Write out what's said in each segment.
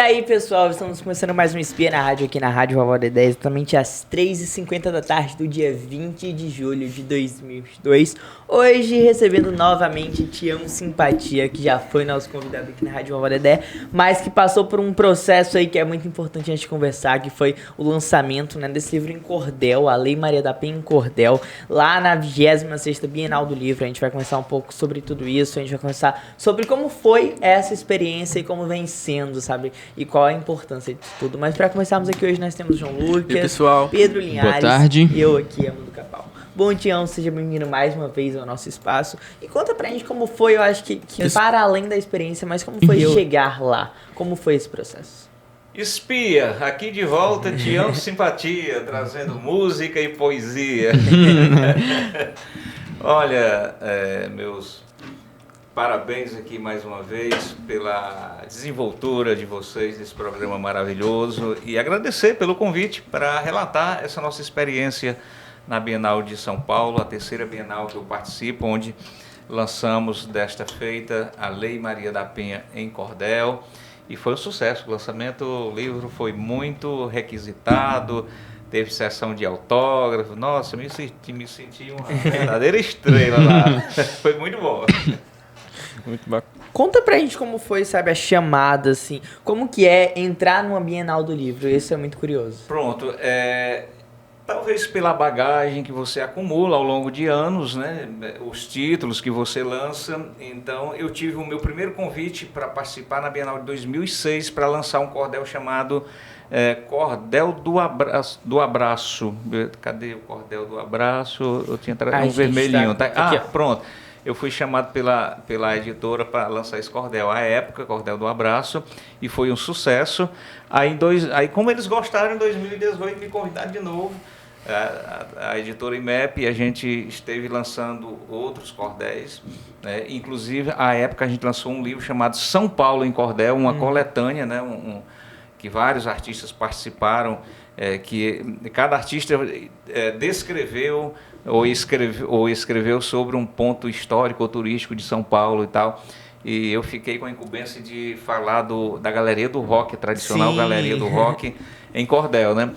aí, pessoal, estamos começando mais um Espia na Rádio, aqui na Rádio Vovó Dedé, exatamente às 3h50 da tarde do dia 20 de julho de 2022. Hoje, recebendo novamente Tião Simpatia, que já foi nosso convidado aqui na Rádio Vovó Dedé, mas que passou por um processo aí que é muito importante a gente conversar, que foi o lançamento, né, desse livro em cordel, A Lei Maria da Penha em Cordel, lá na 26ª Bienal do Livro. A gente vai conversar um pouco sobre tudo isso, a gente vai conversar sobre como foi essa experiência e como vem sendo, sabe? E qual a importância disso tudo. Mas para começarmos aqui hoje nós temos João Lucas, e pessoal, Pedro Linhares, boa tarde. E eu aqui, Amo do Capau. Bom, Tião, seja bem-vindo mais uma vez ao nosso espaço. E conta pra gente como foi, eu acho que para além da experiência, mas como foi chegar lá? Como foi esse processo? Espia, aqui de volta, Tião Simpatia, trazendo música e poesia. Olha, meus parabéns aqui mais uma vez pela desenvoltura de vocês nesse programa maravilhoso e agradecer pelo convite para relatar essa nossa experiência na Bienal de São Paulo, a terceira Bienal que eu participo, onde lançamos desta feita a Lei Maria da Penha em Cordel, e foi um sucesso. O lançamento do livro foi muito requisitado, teve sessão de autógrafo. Nossa, me senti uma verdadeira estrela lá. Foi muito bom. Muito bacana. Conta pra gente como foi, sabe, a chamada, assim, como que é entrar numa Bienal do Livro. Isso é muito curioso. Pronto, talvez pela bagagem que você acumula ao longo de anos, né, os títulos que você lança. Então eu tive o meu primeiro convite para participar na Bienal de 2006 para lançar um cordel chamado Cordel do Abraço. Cadê o Cordel do Abraço? Eu tinha um vermelhinho. Tá? Aqui, Pronto. Eu fui chamado pela editora para lançar esse cordel à época, Cordel do Abraço, e foi um sucesso. Aí como eles gostaram, em 2018 me convidaram de novo, a editora IMEP, e a gente esteve lançando outros cordéis, né? Inclusive, à época, a gente lançou um livro chamado São Paulo em Cordel, uma coletânea, né? Que vários artistas participaram, que cada artista descreveu ou escreveu sobre um ponto histórico ou turístico de São Paulo e tal. E eu fiquei com a incumbência de falar da Galeria do Rock, a tradicional Sim. Galeria do Rock em Cordel, né?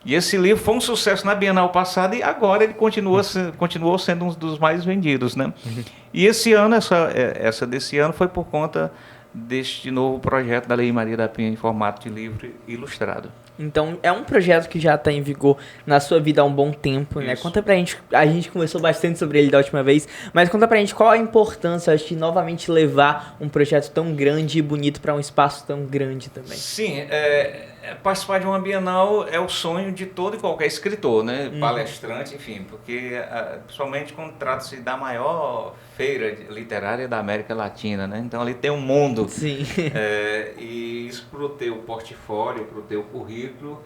E esse livro foi um sucesso na Bienal passada e agora ele continuou sendo um dos mais vendidos, né? E esse ano, essa desse ano foi por conta deste novo projeto da Lei Maria da Penha em formato de livro ilustrado. Então, é um projeto que já está em vigor na sua vida há um bom tempo, né? Isso. Conta pra gente, a gente conversou bastante sobre ele da última vez, mas conta pra gente qual a importância, acho que, novamente levar um projeto tão grande e bonito para um espaço tão grande também. Sim, participar de uma Bienal é o sonho de todo e qualquer escritor, né? Palestrante, enfim, porque principalmente quando trata-se da maior feira literária da América Latina, né? Então ali tem um mundo. Sim. E isso para o teu portfólio, para o teu currículo,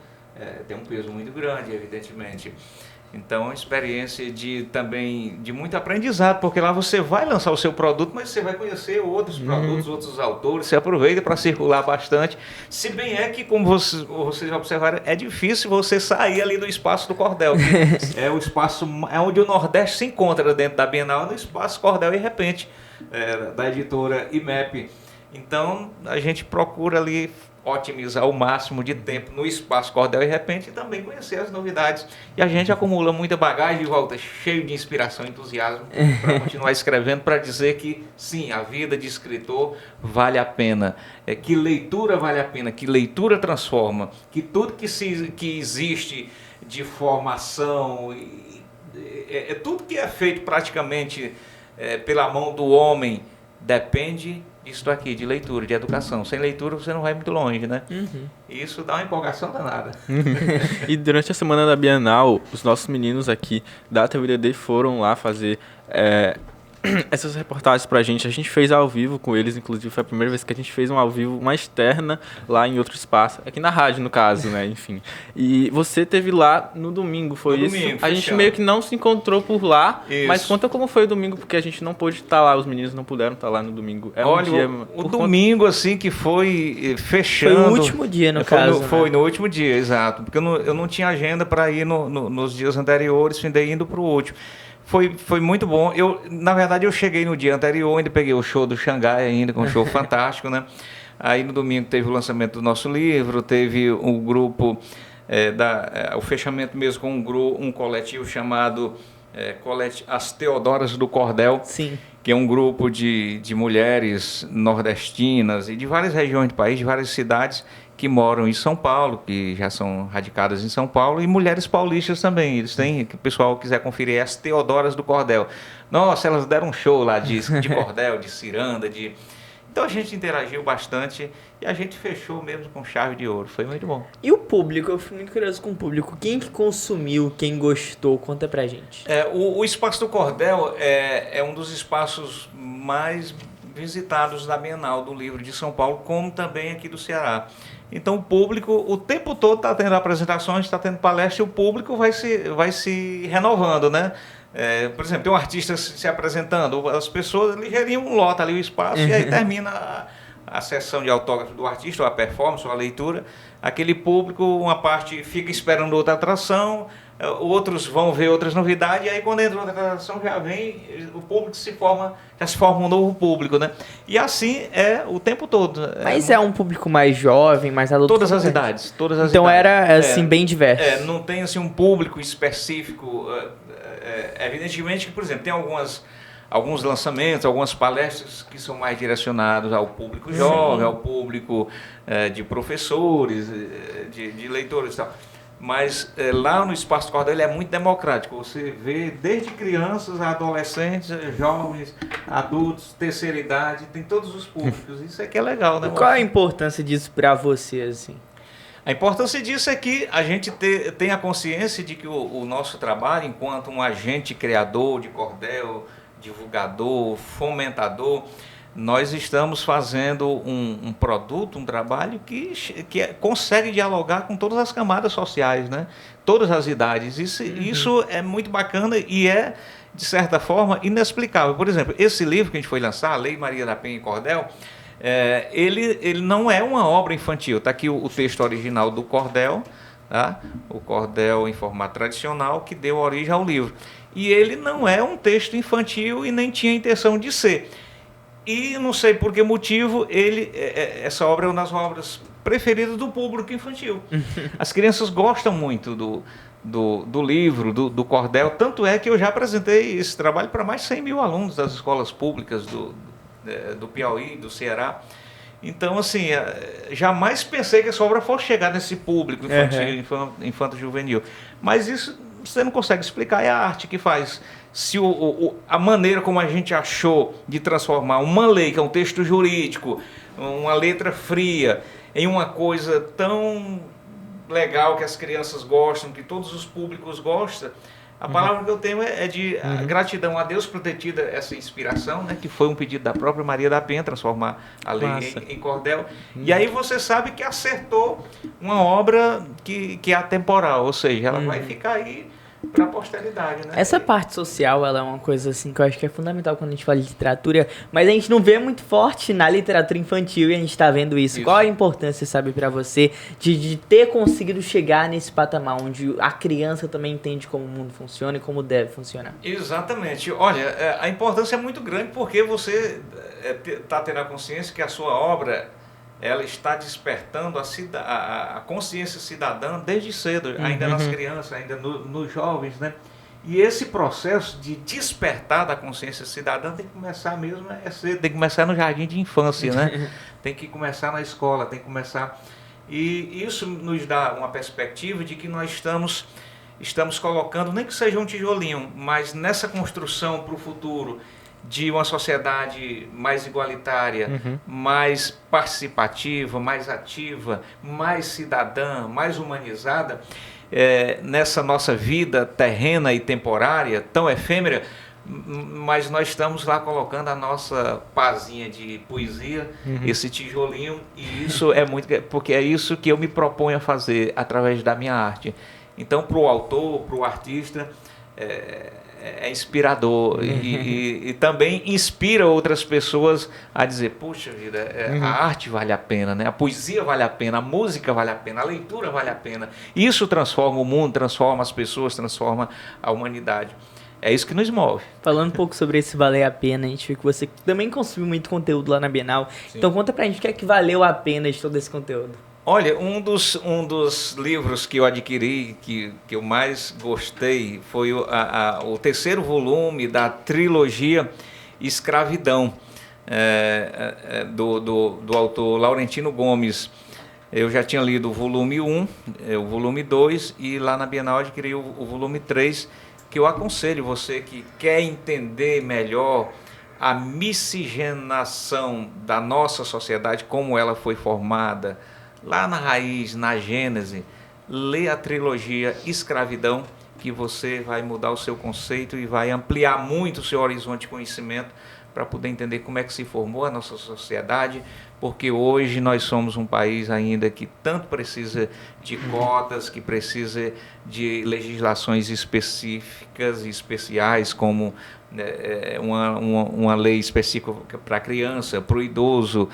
tem um peso muito grande, evidentemente. Então, uma experiência também de muito aprendizado, porque lá você vai lançar o seu produto, mas você vai conhecer outros produtos, outros autores, você aproveita para circular bastante. Se bem é que, como vocês já observaram, é difícil você sair ali do espaço do Cordel. É o espaço, onde o Nordeste se encontra dentro da Bienal, no espaço Cordel e Repente, da editora IMEP. Então, a gente procura ali otimizar o máximo de tempo no espaço Cordel e Repente e também conhecer as novidades. E a gente acumula muita bagagem e volta cheio de inspiração e entusiasmo para continuar escrevendo, para dizer que, sim, a vida de escritor vale a pena, que leitura vale a pena, que leitura transforma, que tudo que existe de formação, tudo que é feito praticamente pela mão do homem, depende disso aqui, de leitura, de educação. Sem leitura você não vai muito longe, né? E isso dá uma empolgação danada. E durante a semana da Bienal, os nossos meninos aqui da TVDD foram lá fazer essas reportagens pra gente. A gente fez ao vivo com eles, inclusive foi a primeira vez que a gente fez um ao vivo, uma externa lá em outro espaço, aqui na rádio no caso, né, enfim. E você teve lá no domingo, foi no isso? Domingo, a gente meio que não se encontrou por lá, isso. Mas conta como foi o domingo, porque a gente não pôde estar lá, os meninos não puderam estar lá no domingo. Olha, o domingo, assim, que foi fechando... Foi o último dia, no caso. Foi no último dia, exato, porque eu não tinha agenda para ir nos dias anteriores, fim daí indo para o último. Foi muito bom. Na verdade, eu cheguei no dia anterior, ainda peguei o show do Xangai ainda, com um show fantástico, né? Aí no domingo teve o lançamento do nosso livro, teve o grupo, o fechamento mesmo com um coletivo chamado As Teodoras do Cordel. Sim. Que é um grupo de mulheres nordestinas e de várias regiões do país, de várias cidades que moram em São Paulo, que já são radicadas em São Paulo, e mulheres paulistas também. Eles têm, que o pessoal quiser conferir, As Teodoras do Cordel. Nossa, elas deram um show lá de cordel, de ciranda, Então a gente interagiu bastante e a gente fechou mesmo com chave de ouro. Foi muito bom. E o público? Eu fui muito curioso com o público. Quem que consumiu, quem gostou? Conta pra gente. O Espaço do Cordel é um dos espaços mais visitados da Bienal do Livro de São Paulo, como também aqui do Ceará. Então o público o tempo todo está tendo apresentações, está tendo palestra, e o público vai se renovando, né? Por exemplo, tem um artista se apresentando, as pessoas ligeirinho lotam ali o espaço e aí termina a sessão de autógrafo do artista, ou a performance, ou a leitura. Aquele público, uma parte fica esperando outra atração, outros vão ver outras novidades, e aí quando entra outra atração já vem, o público já se forma um novo público, né? E assim é o tempo todo. Mas é um público mais jovem, mais adulto? Todas as idades. Então era assim, bem diverso. Não tem assim um público específico. Evidentemente que, por exemplo, tem alguns lançamentos, algumas palestras que são mais direcionados ao público jovem, ao público de professores, de leitores e tal. Mas lá no Espaço do Cordel ele é muito democrático. Você vê desde crianças, adolescentes, jovens, adultos, terceira idade, tem todos os públicos. Isso é que é legal, né? Qual é a importância disso para você, assim? A importância disso é que a gente tenha consciência de que o nosso trabalho, enquanto um agente criador de cordel, divulgador, fomentador, nós estamos fazendo um produto, um trabalho que consegue dialogar com todas as camadas sociais, né? Todas as idades. Isso é muito bacana e é, de certa forma, inexplicável. Por exemplo, esse livro que a gente foi lançar, A Lei Maria da Penha e Cordel, ele não é uma obra infantil. Está aqui o texto original do cordel, tá? O cordel em formato tradicional, que deu origem ao livro. E ele não é um texto infantil e nem tinha intenção de ser. E não sei por que motivo, essa obra é uma das obras preferidas do público infantil. As crianças gostam muito do livro, do cordel, tanto é que eu já apresentei esse trabalho para mais de 100 mil alunos das escolas públicas do Piauí, do Ceará. Então, assim, jamais pensei que essa obra fosse chegar nesse público infantil, infanto-juvenil. Mas isso você não consegue explicar, é a arte que faz. Se a maneira como a gente achou de transformar uma lei, que é um texto jurídico, uma letra fria, em uma coisa tão legal que as crianças gostam, que todos os públicos gostam, a palavra que eu tenho é de gratidão a Deus por ter tido essa inspiração, né, que foi um pedido da própria Maria da Penha, transformar a lei em cordel. E aí você sabe que acertou uma obra que é atemporal, ou seja, ela vai ficar aí para a posteridade, né? Essa parte social, ela é uma coisa assim que eu acho que é fundamental quando a gente fala de literatura, mas a gente não vê muito forte na literatura infantil e a gente está vendo isso. Qual a importância, sabe, para você de ter conseguido chegar nesse patamar onde a criança também entende como o mundo funciona e como deve funcionar? Exatamente. Olha, a importância é muito grande porque você está tendo a consciência que a sua obra ela está despertando a consciência cidadã desde cedo, ainda nas crianças, ainda nos jovens, né? E esse processo de despertar da consciência cidadã tem que começar mesmo cedo, tem que começar no jardim de infância, né? Tem que começar na escola, tem que começar... E isso nos dá uma perspectiva de que nós estamos colocando, nem que seja um tijolinho, mas nessa construção para o futuro de uma sociedade mais igualitária, mais participativa, mais ativa, mais cidadã, mais humanizada, nessa nossa vida terrena e temporária, tão efêmera, mas nós estamos lá colocando a nossa pazinha de poesia, esse tijolinho, e isso é muito... porque é isso que eu me proponho a fazer através da minha arte. Então, para o autor, para o artista... é inspirador e também inspira outras pessoas a dizer, puxa vida, a arte vale a pena, né? A poesia vale a pena, a música vale a pena, a leitura vale a pena. Isso transforma o mundo, transforma as pessoas, transforma a humanidade. É isso que nos move. Falando um pouco sobre esse valer a pena, a gente viu que você também consumiu muito conteúdo lá na Bienal. Sim. Então conta pra gente o que é que valeu a pena de todo esse conteúdo. Olha, um dos livros que eu adquiri, que eu mais gostei, foi o terceiro volume da trilogia Escravidão, do autor Laurentino Gomes. Eu já tinha lido o volume 1, o volume 2, e lá na Bienal adquiri o volume 3, que eu aconselho você que quer entender melhor a miscigenação da nossa sociedade, como ela foi formada, lá na raiz, na gênese, lê a trilogia Escravidão, que você vai mudar o seu conceito e vai ampliar muito o seu horizonte de conhecimento para poder entender como é que se formou a nossa sociedade, porque hoje nós somos um país ainda que tanto precisa de cotas, que precisa de legislações específicas e especiais, como uma lei específica para a criança, para o idoso,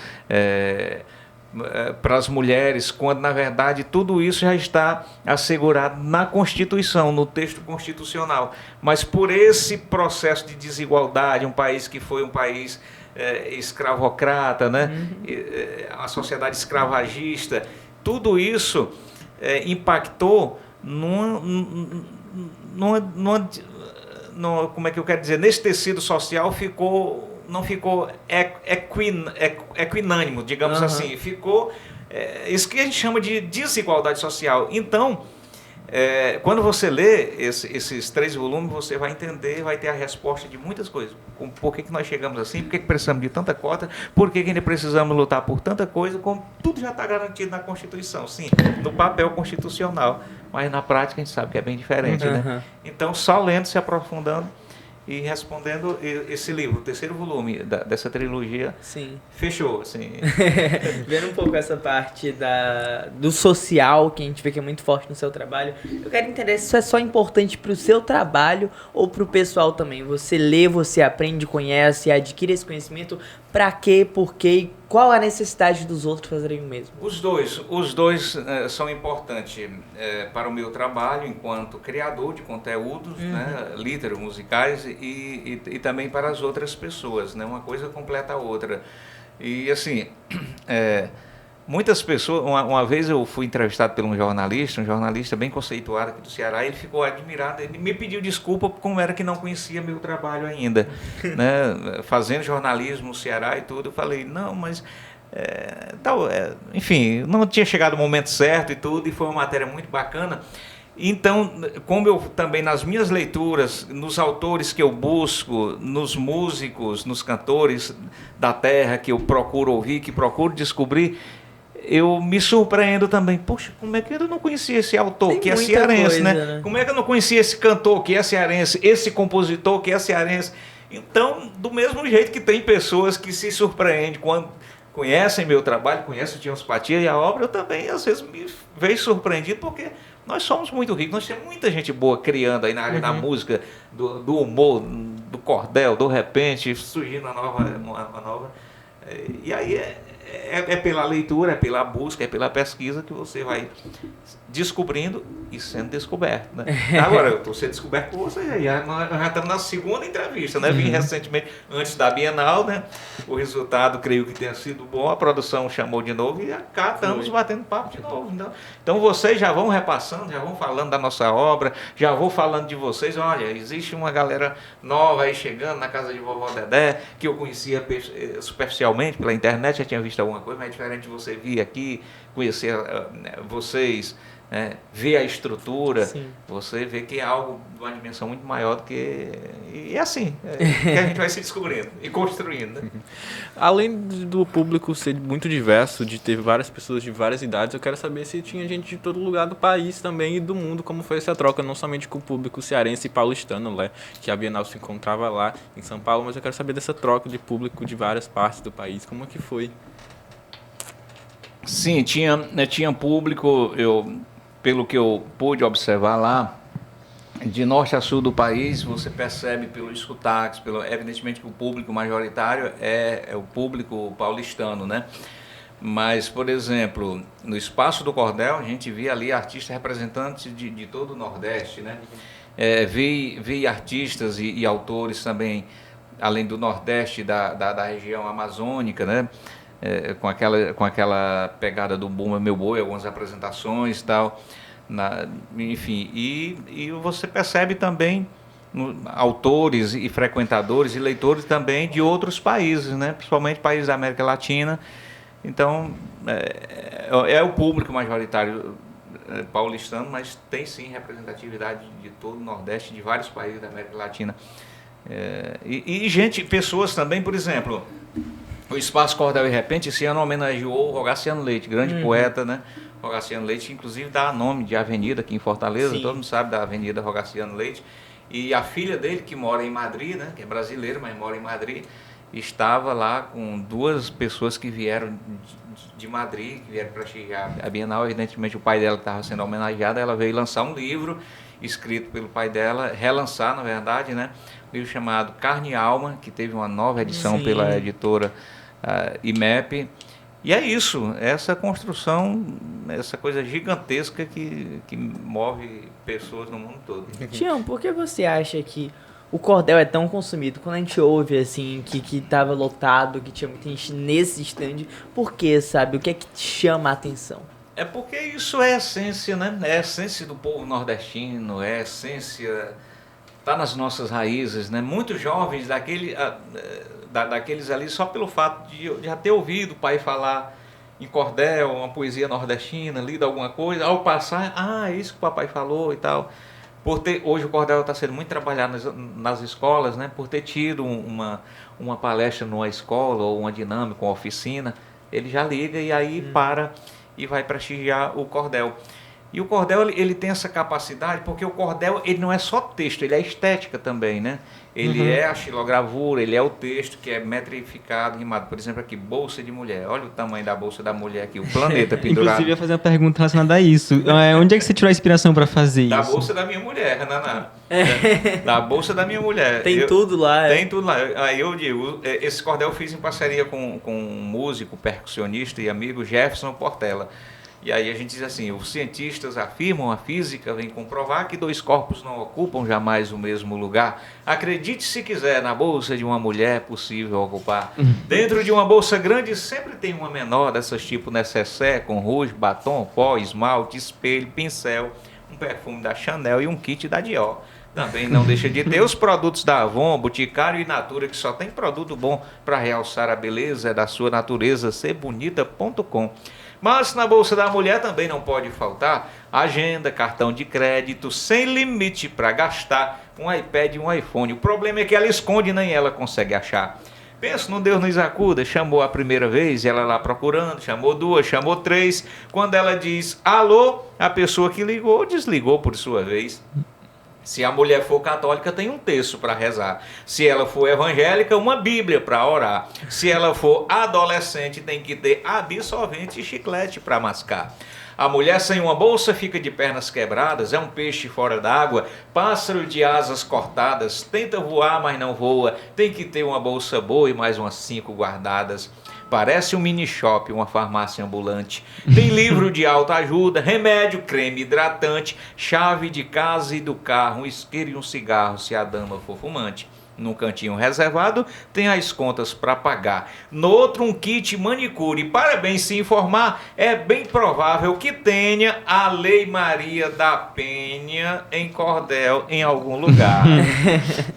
para as mulheres, quando na verdade tudo isso já está assegurado na Constituição, no texto constitucional. Mas por esse processo de desigualdade, um país que foi um país escravocrata, né? A sociedade escravagista, tudo isso impactou como é que eu quero dizer, nesse tecido social não ficou equinânimo, digamos assim, ficou isso que a gente chama de desigualdade social. Então, quando você lê esses 3 volumes, você vai entender, vai ter a resposta de muitas coisas. Por que nós chegamos assim, por que precisamos de tanta cota, por que ainda precisamos lutar por tanta coisa, como tudo já está garantido na Constituição, sim, no papel constitucional, mas na prática a gente sabe que é bem diferente, né? Então, só lendo, se aprofundando e respondendo esse livro, o terceiro volume dessa trilogia, sim, fechou, assim. Vendo um pouco essa parte do social, que a gente vê que é muito forte no seu trabalho, eu quero entender se isso é só importante para o seu trabalho ou para o pessoal também. Você lê, você aprende, conhece, adquire esse conhecimento, para quê, por quê e qual a necessidade dos outros fazerem o mesmo? Os dois são importantes para o meu trabalho enquanto criador de conteúdos, né, literários, musicais e também para as outras pessoas, né? Uma coisa completa a outra. E assim, muitas pessoas, uma vez eu fui entrevistado por um jornalista bem conceituado aqui do Ceará, ele ficou admirado, ele me pediu desculpa por como era que não conhecia meu trabalho ainda, né? Fazendo jornalismo no Ceará e tudo. Eu falei, não, mas enfim, não tinha chegado o momento certo e tudo, e foi uma matéria muito bacana. Então, como eu também nas minhas leituras, nos autores que eu busco, nos músicos, nos cantores da terra que eu procuro ouvir, que procuro descobrir, eu me surpreendo também. Poxa, como é que eu não conhecia esse autor que é cearense, né? Como é que eu não conhecia esse cantor que é cearense, esse compositor que é cearense? Então, do mesmo jeito que tem pessoas que se surpreendem quando conhecem meu trabalho, conhecem o Tião Simpatia e a obra, eu também às vezes me vejo surpreendido, porque nós somos muito ricos, nós temos muita gente boa criando aí na área da música, do humor, do cordel, do repente, surgindo uma nova. E aí é pela leitura, é pela busca, é pela pesquisa que você vai descobrindo e sendo descoberto, né? Agora, eu estou sendo descoberto por você, já estamos na segunda entrevista, né? Vim recentemente, antes da Bienal, né? O resultado, creio que tenha sido bom, a produção chamou de novo e cá estamos batendo papo de novo. Então vocês já vão repassando, já vão falando da nossa obra, já vou falando de vocês. Olha, existe uma galera nova aí chegando na casa de Vovó Dedé, que eu conhecia superficialmente pela internet, já tinha visto alguma coisa, mas é diferente de você vir aqui, conhecer vocês, ver a estrutura. Sim. Você vê que é algo de uma dimensão muito maior do que... E é assim, que a gente vai se descobrindo e construindo, né? Além do público ser muito diverso, de ter várias pessoas de várias idades, eu quero saber se tinha gente de todo lugar do país também e do mundo, como foi essa troca, não somente com o público cearense e paulistano, né, que a Bienal se encontrava lá em São Paulo, mas eu quero saber dessa troca de público de várias partes do país, como é que foi? Sim, tinha público, pelo que eu pude observar lá, de norte a sul do país, você percebe pelos sotaques, evidentemente que o público majoritário é o público paulistano, né? Mas, por exemplo, no Espaço do Cordel, a gente via ali artistas representantes de todo o Nordeste, né? Vi artistas e autores também, além do Nordeste, da região amazônica, né? Com aquela pegada do Bumba Meu Boi, algumas apresentações e tal. Enfim, e você percebe também autores e frequentadores e leitores também de outros países, né? Principalmente países da América Latina. Então, é o público majoritário paulistano, mas tem sim representatividade de todo o Nordeste, de vários países da América Latina. Pessoas também, por exemplo, o Espaço Cordel e Repente esse ano homenageou o Rogaciano Leite, grande poeta, né? Rogaciano Leite, inclusive dá nome de avenida aqui em Fortaleza, todo mundo sabe da Avenida Rogaciano Leite. E a filha dele, que mora em Madrid, né? Que é brasileira, mas mora em Madrid, estava lá com 2 pessoas que vieram de Madrid, que vieram prestigiar a Bienal. Evidentemente, o pai dela estava sendo homenageado, ela veio lançar um livro escrito pelo pai dela, relançar, na verdade, né? Um livro chamado Carne e Alma, que teve uma nova edição pela editora IMEP. E é isso, essa construção, essa coisa gigantesca que move pessoas no mundo todo. Tião, por que você acha que o cordel é tão consumido? Quando a gente ouve, assim, que tava lotado, que tinha muita gente nesse stand, por quê, sabe? O que é que te chama a atenção? É porque isso é a essência, né? É a essência do povo nordestino, é a essência... Está nas nossas raízes, né? Muitos jovens daqueles ali, só pelo fato de já ter ouvido o pai falar em cordel, uma poesia nordestina, lido alguma coisa, ao passar, é isso que o papai falou e tal. Hoje o cordel está sendo muito trabalhado nas escolas, né? Por ter tido uma palestra numa escola, ou uma dinâmica, uma oficina, ele já liga e aí para e vai prestigiar o cordel. E o cordel, ele tem essa capacidade, porque o cordel, ele não é só texto, ele é estética também, né? Ele é a xilogravura, ele é o texto que é metrificado, rimado. Por exemplo, aqui, bolsa de mulher. Olha o tamanho da bolsa da mulher aqui, o planeta pendurado. Inclusive, eu ia fazer uma pergunta relacionada a isso. Onde é que você tirou a inspiração para fazer Da isso? bolsa da minha mulher, Naná. Da bolsa da minha mulher. Tem tudo lá. Tem tudo lá. Aí eu digo, esse cordel eu fiz em parceria com um músico, percussionista e amigo, Jefferson Portela. E aí a gente diz assim, os cientistas afirmam, a física vem comprovar que 2 corpos não ocupam jamais o mesmo lugar. Acredite se quiser, na bolsa de uma mulher é possível ocupar. Dentro de uma bolsa grande sempre tem uma menor, dessas tipo necessaire, com rouge, batom, pó, esmalte, espelho, pincel, um perfume da Chanel e um kit da Dior. Também não deixa de ter os produtos da Avon, Boticário e Natura, que só tem produto bom para realçar a beleza da sua natureza, serbonita.com. Mas na bolsa da mulher também não pode faltar agenda, cartão de crédito, sem limite para gastar, um iPad e um iPhone. O problema é que ela esconde e nem ela consegue achar. Pensa no Deus nos acuda, chamou a primeira vez, ela lá procurando, chamou 2, chamou 3. Quando ela diz alô, a pessoa que ligou desligou por sua vez. Se a mulher for católica, tem um terço para rezar. Se ela for evangélica, uma Bíblia para orar. Se ela for adolescente, tem que ter absorvente e chiclete para mascar. A mulher sem uma bolsa fica de pernas quebradas, é um peixe fora d'água, pássaro de asas cortadas, tenta voar, mas não voa, tem que ter uma bolsa boa e mais umas 5 guardadas. Parece um mini shop, uma farmácia ambulante. Tem livro de autoajuda, remédio, creme hidratante, chave de casa e do carro, um isqueiro e um cigarro, se a dama for fumante. Num cantinho reservado, tem as contas para pagar. No outro, um kit manicure. Para bem se informar, é bem provável que tenha a Lei Maria da Penha em cordel em algum lugar.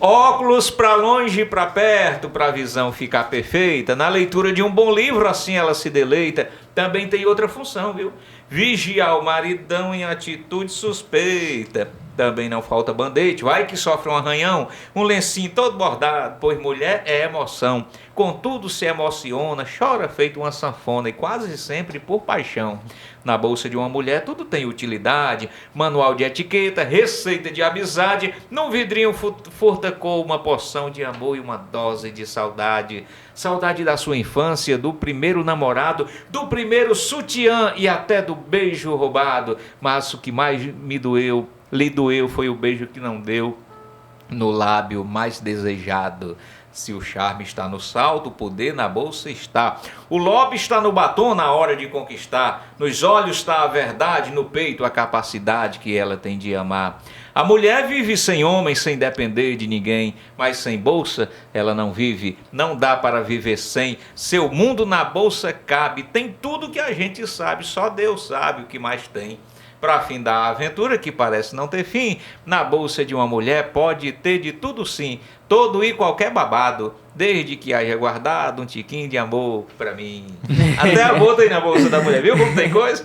Óculos para longe e para perto, para a visão ficar perfeita. Na leitura de um bom livro, assim ela se deleita. Também tem outra função, viu? Vigiar o maridão em atitude suspeita. Também não falta band-aid, vai que sofre um arranhão, um lencinho todo bordado, pois mulher é emoção. Contudo se emociona, chora feito uma sanfona e quase sempre por paixão. Na bolsa de uma mulher tudo tem utilidade, manual de etiqueta, receita de amizade, num vidrinho furta com uma porção de amor e uma dose de saudade. Saudade da sua infância, do primeiro namorado, do primeiro sutiã e até do beijo roubado. Mas o que mais lhe doeu foi o beijo que não deu no lábio mais desejado. Se o charme está no salto, o poder na bolsa está. O lobby está no batom na hora de conquistar. Nos olhos está a verdade, no peito a capacidade que ela tem de amar. A mulher vive sem homem, sem depender de ninguém, mas sem bolsa ela não vive, não dá para viver sem. Seu mundo na bolsa cabe, tem tudo que a gente sabe, só Deus sabe o que mais tem. Para findar a aventura que parece não ter fim, na bolsa de uma mulher pode ter de tudo sim, todo e qualquer babado, desde que haja guardado um tiquinho de amor para mim. Até amor tem na bolsa da mulher, viu como tem coisa?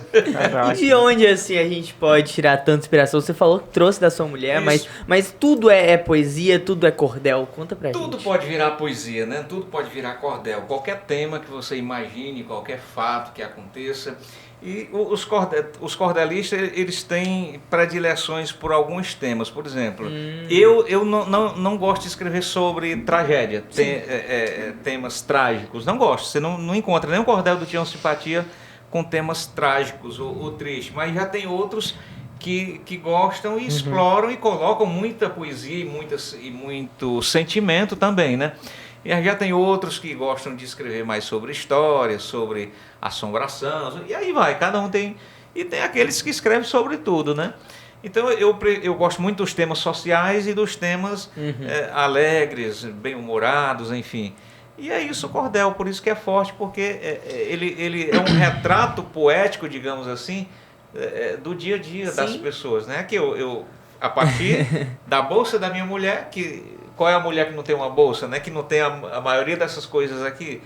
E de onde assim a gente pode tirar tanta inspiração? Você falou que trouxe da sua mulher, mas tudo é poesia, tudo é cordel. Conta pra gente. Tudo pode virar poesia, né? Tudo pode virar cordel. Qualquer tema que você imagine, qualquer fato que aconteça. E os cordelistas, eles têm predileções por alguns temas. Por exemplo, eu não gosto de escrever sobre tragédia, temas trágicos. Não gosto. Você não encontra nenhum cordel do Tião Simpatia com temas trágicos ou tristes. Mas já tem outros que gostam e exploram e colocam muita poesia e muito sentimento também, né? E já tem outros que gostam de escrever mais sobre história, sobre assombração, e aí vai, cada um tem... E tem aqueles que escrevem sobre tudo, né? Então eu gosto muito dos temas sociais e dos temas alegres, bem-humorados, enfim. E é isso o cordel, por isso que é forte, porque ele é um retrato poético, digamos assim, do dia a dia das pessoas, né? Que eu a partir da bolsa da minha mulher, qual é a mulher que não tem uma bolsa, né? Que não tem a maioria dessas coisas aqui.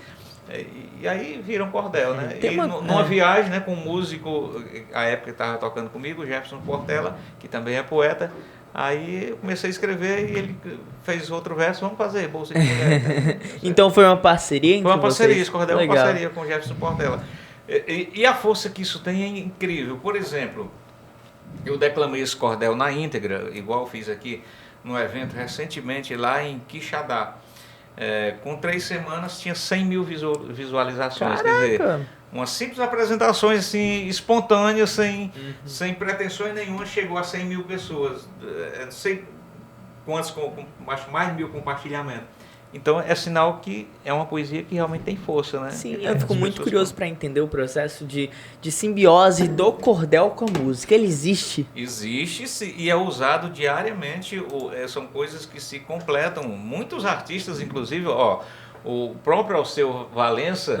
E aí vira um cordel, né? E numa viagem, né, com um músico, a época que estava tocando comigo, o Jefferson Portela, que também é poeta, aí eu comecei a escrever e ele fez outro verso, vamos fazer bolsa de mulher. Então foi uma parceria entre Foi uma parceria, vocês? esse cordel é uma parceria com o Jefferson Portela. E a força que isso tem é incrível. Por exemplo, eu declamei esse cordel na íntegra, igual eu fiz aqui, num evento recentemente lá em Quixadá. Com 3 semanas tinha 100 mil visualizações. Caraca. Quer dizer, umas simples apresentações assim, espontâneas, sem pretensões nenhuma, chegou a 100 mil pessoas. Não sei quantos, acho mais de 1000 compartilhamentos. Então é sinal que é uma poesia que realmente tem força, né? Sim, eu fico muito curioso para entender o processo de simbiose do cordel com a música. Ele existe? Existe e é usado diariamente, são coisas que se completam. Muitos artistas, inclusive, o próprio Alceu Valença,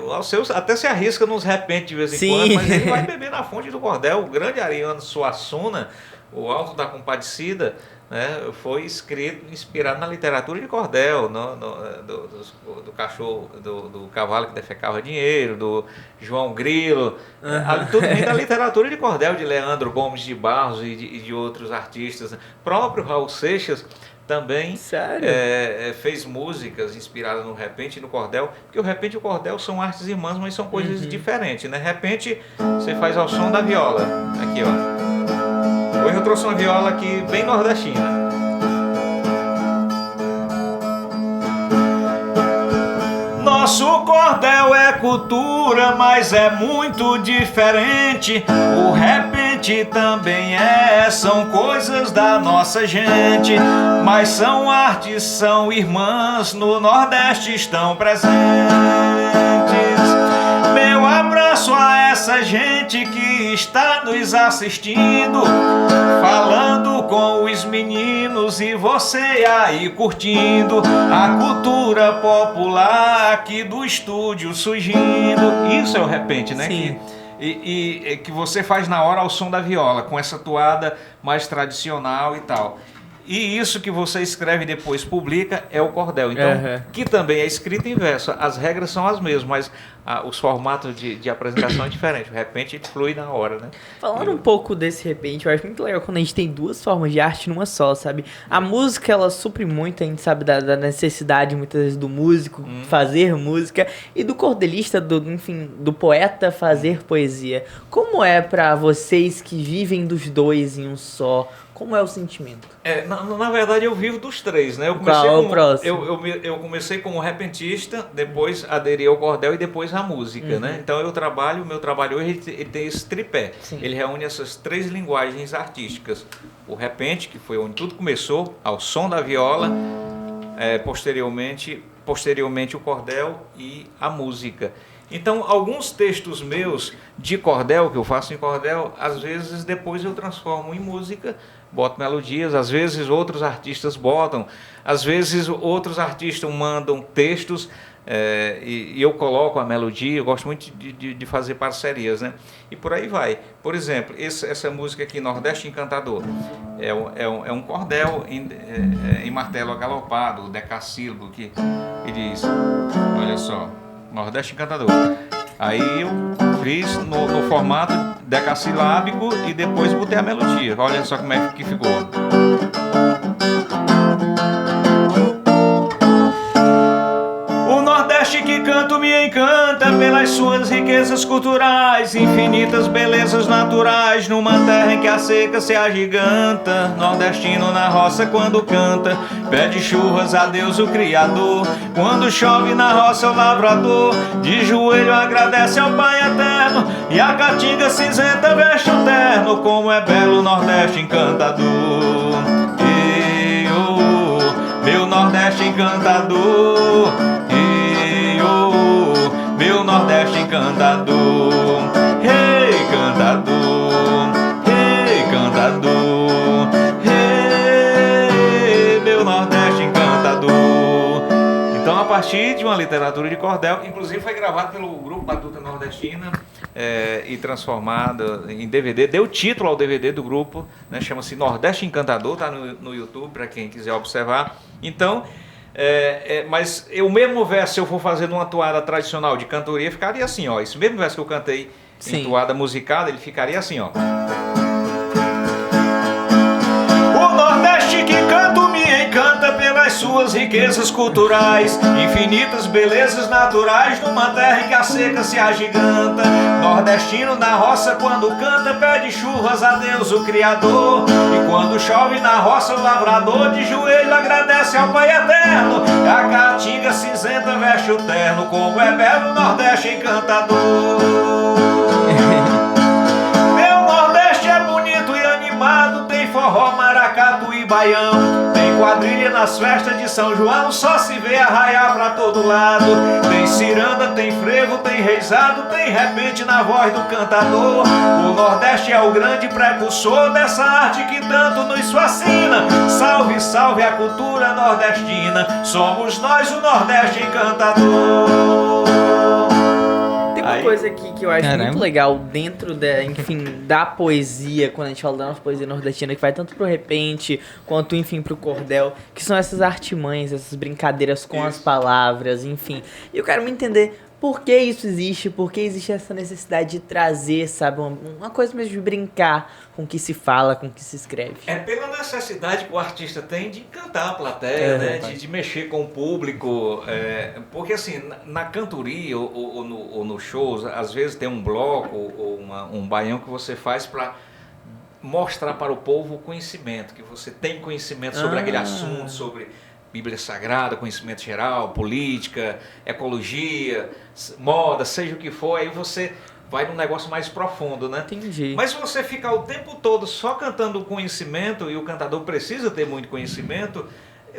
o Alceu até se arrisca nos repentes de vez em quando, mas ele vai beber na fonte do cordel. O grande Ariano Suassuna, o Alto da Compadecida, né, foi escrito, inspirado na literatura de cordel, do cachorro, do cavalo que defecava dinheiro, do João Grilo, tudo vem da literatura de cordel, de Leandro Gomes de Barros e de outros artistas. Próprio Raul Seixas também fez músicas inspiradas no repente e no cordel, porque o repente e o cordel são artes irmãs, mas são coisas diferentes, né? Repente você faz ao som da viola, aqui ó. Hoje eu trouxe uma viola aqui bem nordestina. Nosso cordel é cultura, mas é muito diferente. O repente também são coisas da nossa gente. Mas são artes, são irmãs, no Nordeste estão presentes. Meu abraço a essa gente que está nos assistindo, falando com os meninos e você aí curtindo a cultura popular aqui do estúdio surgindo. Isso é o repente, né? Sim. Que você faz na hora ao som da viola, com essa toada mais tradicional e tal. E isso que você escreve e depois publica é o cordel. Então, que também é escrito em verso. As regras são as mesmas, mas os formatos de apresentação é diferente. O repente flui na hora, né? Falando um pouco desse repente, eu acho muito legal quando a gente tem 2 formas de arte numa só, sabe? A música, ela supre muito, a gente sabe da necessidade, muitas vezes, do músico fazer música e do cordelista, do poeta fazer poesia. Como é pra vocês que vivem dos 2 em um só? Como é o sentimento? Na verdade, eu vivo dos 3, né? Eu comecei como repentista, depois aderi ao cordel e depois à música, né? Então o meu trabalho hoje ele tem esse tripé. Sim. Ele reúne essas 3 linguagens artísticas. O repente, que foi onde tudo começou, ao som da viola, posteriormente o cordel e a música. Então, alguns textos meus de cordel, que eu faço em cordel, às vezes depois eu transformo em música, boto melodias, às vezes outros artistas botam, às vezes outros artistas mandam textos e eu coloco a melodia. Eu gosto muito de fazer parcerias, né? E por aí vai. Por exemplo, essa música aqui, Nordeste Encantador, é um cordel em martelo agalopado, decassílabo, que diz, olha só, Nordeste Encantador. Aí eu fiz no formato decassilábico e depois botei a melodia. Olha só como é que ficou. O Nordeste que canto me encanta pelas suas riquezas culturais, infinitas belezas naturais, numa terra em que a seca se agiganta. Nordestino na roça quando canta, pede churras a Deus o Criador. Quando chove na roça o lavrador, de joelho agradece ao Pai Eterno, e a caatinga cinzenta veste o terno. Como é belo o Nordeste encantador. Meu Nordeste encantador, meu Nordeste encantador, rei cantador, rei cantador, rei, meu Nordeste encantador. Então, a partir de uma literatura de cordel, inclusive foi gravado pelo grupo Batuta Nordestina e transformado em DVD, deu título ao DVD do grupo, né, chama-se Nordeste Encantador, está no YouTube para quem quiser observar. Então, mas o mesmo verso, se eu for fazer numa toada tradicional de cantoria, ficaria assim, ó. Esse mesmo verso que eu cantei em toada musicada, ele ficaria assim, ó. O Nordeste que canto me encanta pelas suas riquezas culturais, infinitas belezas naturais, numa terra em que a seca se agiganta. Nordestino na roça quando canta, pede churras a Deus o Criador. E quando chove na roça o lavrador, de joelho agradece ao Pai Eterno. A caatinga cinzenta veste o terno. Como é belo o Nordeste encantador. Meu Nordeste é bonito e animado, tem forró, maracatu e baião. Tem quadrilha nas festas de São João, só se vê arraiar pra todo lado. Tem ciranda, tem frevo, tem reizado, tem repente na voz do cantador. O Nordeste é o grande precursor dessa arte que tanto nos fascina. Salve, salve a cultura nordestina, somos nós o Nordeste encantador. Tem uma coisa aqui que eu acho muito legal dentro da poesia, quando a gente fala da nossa poesia nordestina, que vai tanto pro repente, quanto, enfim, pro cordel, que são essas artimanhas, essas brincadeiras com as palavras, enfim. E eu quero me entender por que isso existe, por que existe essa necessidade de trazer, sabe, uma coisa mesmo de brincar com o que se fala, com o que se escreve. É pela necessidade que o artista tem de encantar a plateia, né? De mexer com o público, porque assim, na cantoria ou no shows, às vezes tem um bloco ou um baião que você faz para mostrar para o povo o conhecimento, que você tem conhecimento sobre aquele assunto, sobre Bíblia Sagrada, conhecimento geral, política, ecologia, moda, seja o que for, aí você vai num negócio mais profundo, né? Entendi. Mas se você ficar o tempo todo só cantando o conhecimento, e o cantador precisa ter muito conhecimento,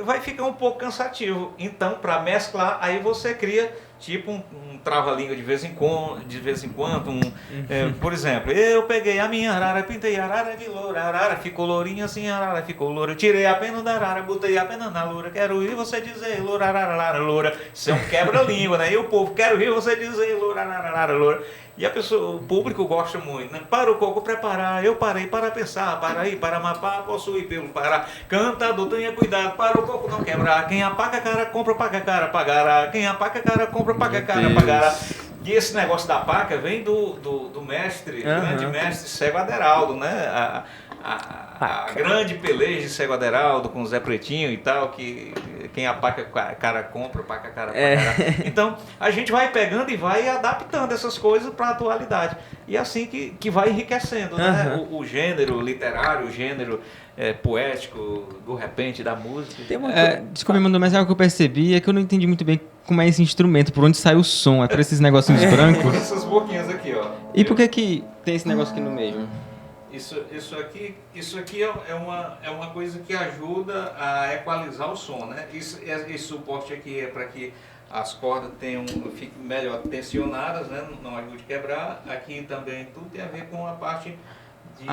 vai ficar um pouco cansativo. Então, para mesclar, aí você cria tipo um trava-língua de vez em quando, por exemplo, eu peguei a minha arara, pintei a arara de loura, a arara ficou lourinha assim, a arara ficou loura, eu tirei a pena da arara, botei a pena na loura, quero ouvir você dizer loura, arara, loura. Isso é um quebra-língua, né? E o povo, quero ouvir você dizer loura, arara, loura. E o público gosta muito, né? Para o coco preparar, eu parei para pensar, para ir para Amapá, posso ir pelo Pará. Cantador, tenha cuidado, para o coco não quebrar. Quem apaga a cara, compra, paga a cara, pagará. Quem apaga a cara, compra, paga a cara, pagará. E esse negócio da paca vem do mestre, grande mestre Cego Aderaldo, né? A grande peleja de Cego Aderaldo com o Zé Pretinho e tal, que quem apaga a cara compra, paga a cara pagará. Então, a gente vai pegando e vai adaptando essas coisas para a atualidade. E é assim que vai enriquecendo, né? O gênero literário, o gênero poético, do repente, da música. Desculpa, me mandou, mas algo que eu percebi é que eu não entendi muito bem como é esse instrumento, por onde sai o som. É por esses negocinhos brancos? Essas boquinhas aqui, ó. E por que tem esse negócio aqui no meio? Isso aqui é uma coisa que ajuda a equalizar o som, né? Esse suporte aqui é para que as cordas fiquem melhor tensionadas, né? Não ajude a quebrar. Aqui também tudo tem a ver com a parte de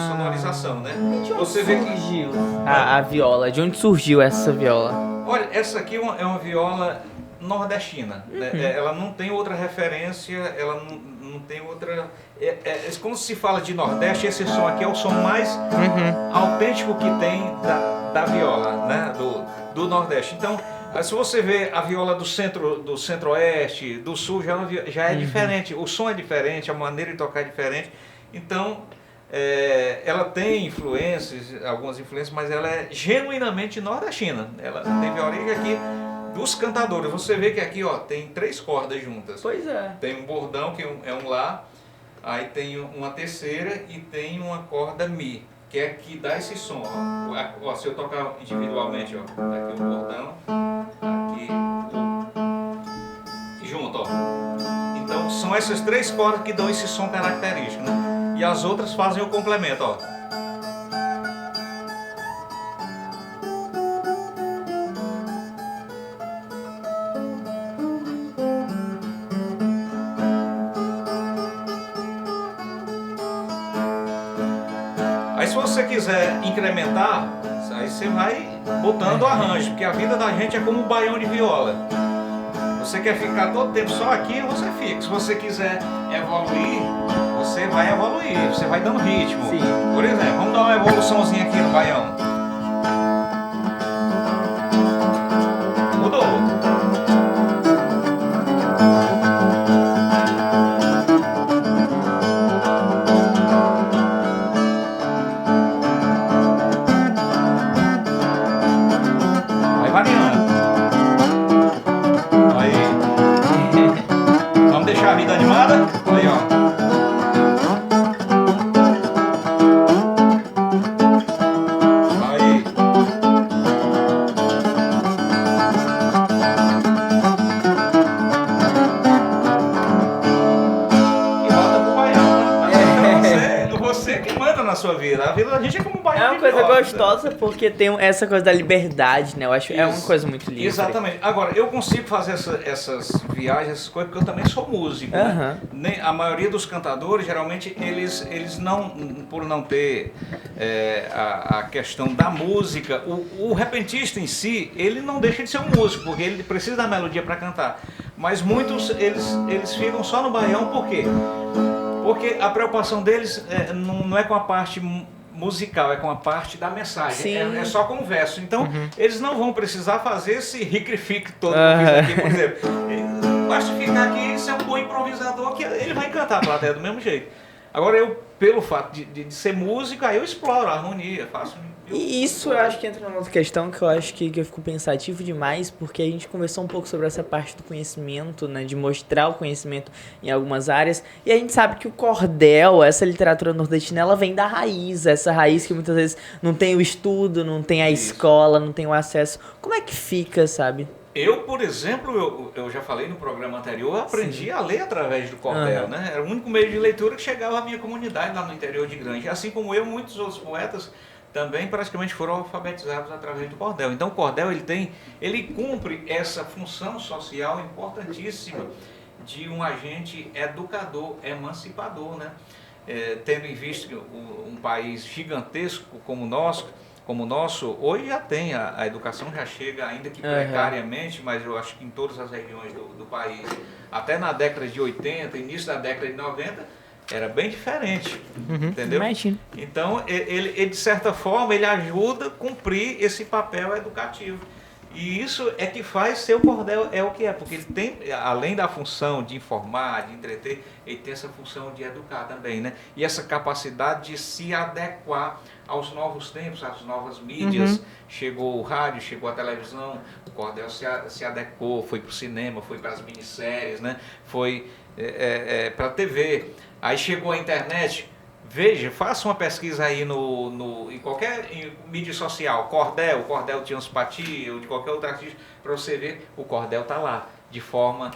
sonorização, né? Você vê que surgiu a viola? De onde surgiu essa viola? olha, essa aqui é uma viola nordestina, né? Ela não tem outra referência, ela não tem outra... Quando se fala de Nordeste, esse som aqui é o som mais autêntico que tem da viola, né? Do Nordeste. Então, se você vê a viola do centro-oeste, do sul, já é diferente. O som é diferente, a maneira de tocar é diferente. Então, ela tem algumas influências, mas ela é genuinamente nordestina. Ela teve a origem aqui dos cantadores. Você vê que aqui, ó, tem 3 cordas juntas. Pois é. Tem um bordão, que é um Lá, aí tem uma terceira e tem uma corda Mi, que é que dá esse som. Ó, se eu tocar individualmente, ó, tá aqui o bordão, aqui o junto, ó. Então são essas 3 cordas que dão esse som característico, né? E as outras fazem o complemento, ó. Aí se você quiser incrementar, aí você vai botando o arranjo, porque a vida da gente é como um baião de viola. Você quer ficar todo tempo só aqui, você fica. Se você quiser evoluir, você vai evoluir, você vai dando ritmo. Sim. Por exemplo, vamos dar uma evoluçãozinha aqui no baião. Mudou. Vai variando. Aí. Vamos deixar a vida animada? Aí, ó. Aí. E volta pro baião, né? Então você que manda na sua vida. A vida da gente é como um baião É uma de coisa viola. gostosa porque tem essa coisa da liberdade, né? Eu acho que é uma Isso. coisa muito livre. Exatamente. Agora, eu consigo fazer essas viagens, essas coisas, porque eu também sou músico. Aham. Né? A maioria dos cantadores, geralmente, eles não, por não ter a questão da música, o repentista em si, ele não deixa de ser um músico, porque ele precisa da melodia para cantar. Mas muitos, eles ficam só no baião, por quê? Porque a preocupação deles não é com a parte musical, é com a parte da mensagem. Sim. É só com o verso. Então, eles não vão precisar fazer esse ricrifique todo que eu fiz aqui, por exemplo. Basta ficar aqui, ser um bom improvisador, que ele vai cantar a plateia do mesmo jeito. Agora, eu, pelo fato de ser músico, aí eu exploro a harmonia, faço... E isso eu acho que entra numa outra questão que eu acho que eu fico pensativo demais, porque a gente conversou um pouco sobre essa parte do conhecimento, né, de mostrar o conhecimento em algumas áreas, e a gente sabe que o cordel, essa literatura nordestina, ela vem da raiz, essa raiz que muitas vezes não tem o estudo, não tem a escola, não tem o acesso. Como é que fica, sabe? Eu, por exemplo, eu já falei no programa anterior, eu aprendi a ler através do cordel, né? Era o único meio de leitura que chegava à minha comunidade lá no interior de Grande. Assim como eu, muitos outros poetas também praticamente foram alfabetizados através do cordel. Então o cordel ele cumpre essa função social importantíssima de um agente educador, emancipador, né? Tendo em vista que um país gigantesco como o nosso, hoje já tem, a educação já chega, ainda que precariamente, mas eu acho que em todas as regiões do país, até na década de 80, início da década de 90, era bem diferente, entendeu? Imagina. Então, ele, de certa forma, ele ajuda a cumprir esse papel educativo. E isso é que faz ser o cordel é o que é, porque ele tem, além da função de informar, de entreter, ele tem essa função de educar também, né? E essa capacidade de se adequar aos novos tempos, às novas mídias. Chegou o rádio, chegou a televisão, o cordel se adequou, foi para o cinema, foi para as minisséries, né? Foi para a TV. Aí chegou a internet. Veja, faça uma pesquisa aí em qualquer mídia social, o cordel de Anspati ou de qualquer outro artista, para você ver, o cordel está lá, de forma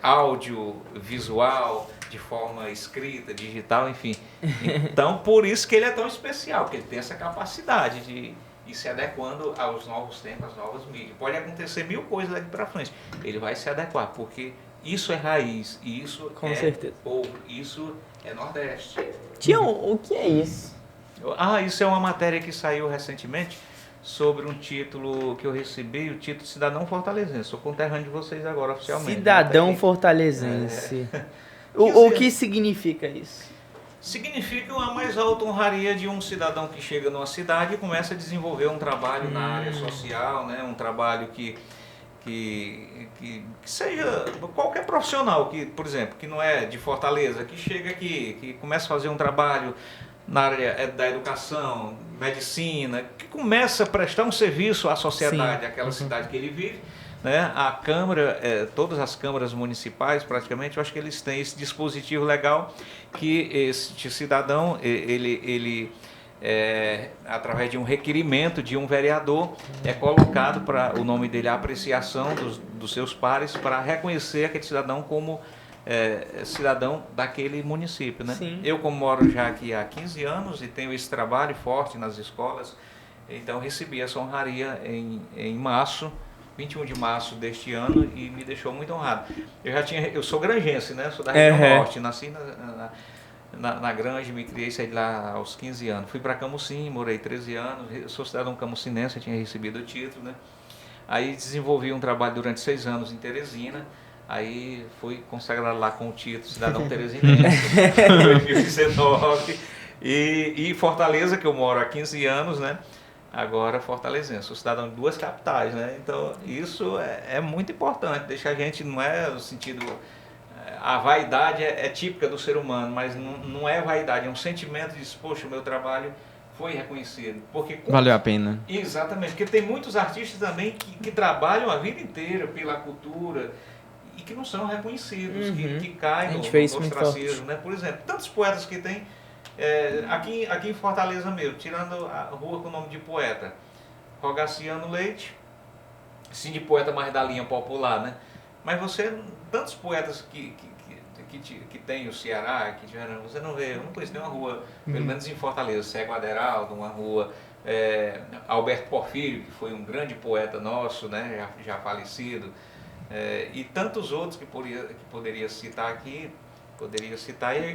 áudio, visual, de forma escrita, digital, enfim. Então, por isso que ele é tão especial, porque ele tem essa capacidade de ir se adequando aos novos tempos, às novas mídias. Pode acontecer 1000 coisas daqui para frente, ele vai se adequar, porque isso é raiz, isso Com é certeza. povo, isso é Nordeste. Tião, o que é isso? Isso é uma matéria que saiu recentemente sobre um título que eu recebi, o título de Cidadão Fortalezense. Sou conterrâneo de vocês agora, oficialmente. Cidadão Até que- fortalezense. O Quer dizer- que significa isso? Significa a mais alta honraria de um cidadão que chega numa cidade e começa a desenvolver um trabalho na área social, né? Um trabalho que seja qualquer profissional, que, por exemplo, que não é de Fortaleza, que chega aqui, que começa a fazer um trabalho na área da educação, medicina, que começa a prestar um serviço à sociedade, Sim. àquela cidade que ele vive. Né? A Câmara, todas as câmaras municipais, praticamente, eu acho que eles têm esse dispositivo legal que este cidadão, ele através de um requerimento de um vereador, é colocado para o nome dele, a apreciação dos seus pares, para reconhecer aquele cidadão como cidadão daquele município. Né? Sim. Eu, como moro já aqui há 15 anos e tenho esse trabalho forte nas escolas, então recebi essa honraria em março, 21 de março deste ano, e me deixou muito honrado. Eu sou granjense, né? Sou da região norte, nasci na Granja, me criei, saí de lá aos 15 anos. Fui para Camusim, morei 13 anos, sou cidadão camucinense, eu tinha recebido o título, né? Aí desenvolvi um trabalho durante 6 anos em Teresina, aí fui consagrado lá com o título cidadão teresinense, em 2019, e Fortaleza, que eu moro há 15 anos, né? Agora fortalezense, sou cidadão de 2 capitais, né? Então isso é muito importante, deixa a gente, não é no sentido, a vaidade é típica do ser humano, mas não é vaidade, é um sentimento de, poxa, o meu trabalho foi reconhecido. Porque, Valeu a pena. Exatamente, porque tem muitos artistas também que trabalham a vida inteira pela cultura e que não são reconhecidos, que A caem gente no vê isso muito ostracismo, né? Por exemplo, tantos poetas que tem aqui em Fortaleza mesmo, tirando a rua com o nome de poeta, Rogaciano Leite, sim, de poeta mais da linha popular, né? Mas tantos poetas que tem o Ceará, que tiveram, você não vê, eu não conheço nenhuma rua, pelo menos em Fortaleza, Cego Aderaldo, uma rua, Alberto Porfírio, que foi um grande poeta nosso, né? já falecido, e tantos outros que poderia citar aqui,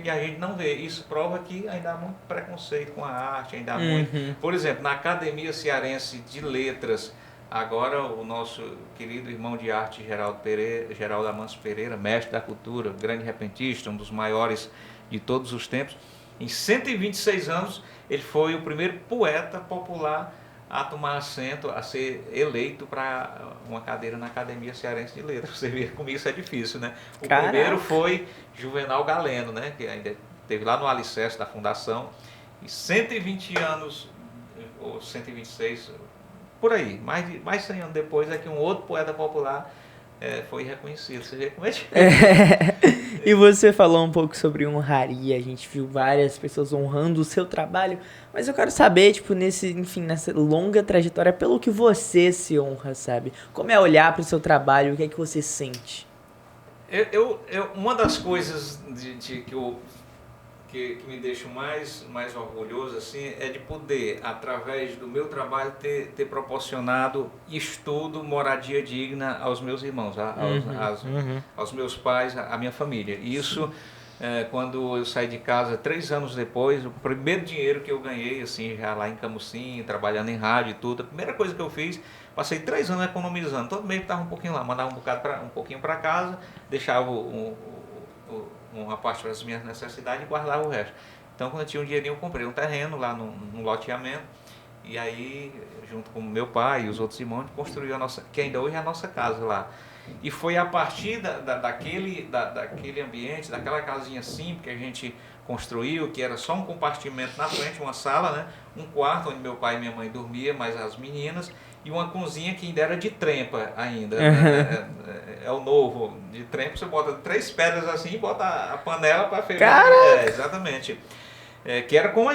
e a gente não vê. Isso prova que ainda há muito preconceito com a arte, ainda há muito. Por exemplo, na Academia Cearense de Letras, agora o nosso querido irmão de arte Geraldo Amancio Pereira, mestre da cultura, grande repentista, um dos maiores de todos os tempos, em 126 anos ele foi o primeiro poeta popular a tomar assento, a ser eleito para uma cadeira na Academia Cearense de Letras. Você vê como isso é difícil, né? O Caraca. primeiro foi Juvenal Galeno, né? Que ainda esteve lá no alicerce da fundação, e 120 anos, ou 126, por aí, mais de 100 anos depois, é que um outro poeta popular foi reconhecido. Você vê como é difícil. E você falou um pouco sobre honraria, a gente viu várias pessoas honrando o seu trabalho, mas eu quero saber, tipo, nessa longa trajetória, pelo que você se honra, sabe? Como é olhar para o seu trabalho, o que é que você sente? Uma das coisas que me deixa mais orgulhoso assim, é de poder, através do meu trabalho, ter proporcionado estudo, moradia digna aos meus irmãos, aos meus pais, à minha família. E isso, quando eu saí de casa 3 anos depois, o primeiro dinheiro que eu ganhei, assim, já lá em Camusim, trabalhando em rádio e tudo, a primeira coisa que eu fiz, passei 3 anos economizando, todo mês estava um pouquinho lá, mandava um pouquinho para casa, deixava uma parte para as minhas necessidades e guardava o resto. Então, quando eu tinha um dinheirinho, eu comprei um terreno lá no loteamento, e aí, junto com meu pai e os outros irmãos, construiu que ainda hoje é a nossa casa lá. E foi a partir daquele ambiente, daquela casinha simples que a gente construiu, que era só um compartimento na frente, uma sala, né? Um quarto onde meu pai e minha mãe dormiam, mais as meninas, e uma cozinha que ainda era de trempa ainda. É o novo, de trempa você bota 3 pedras assim e bota a panela para ferver. Exatamente. Que era como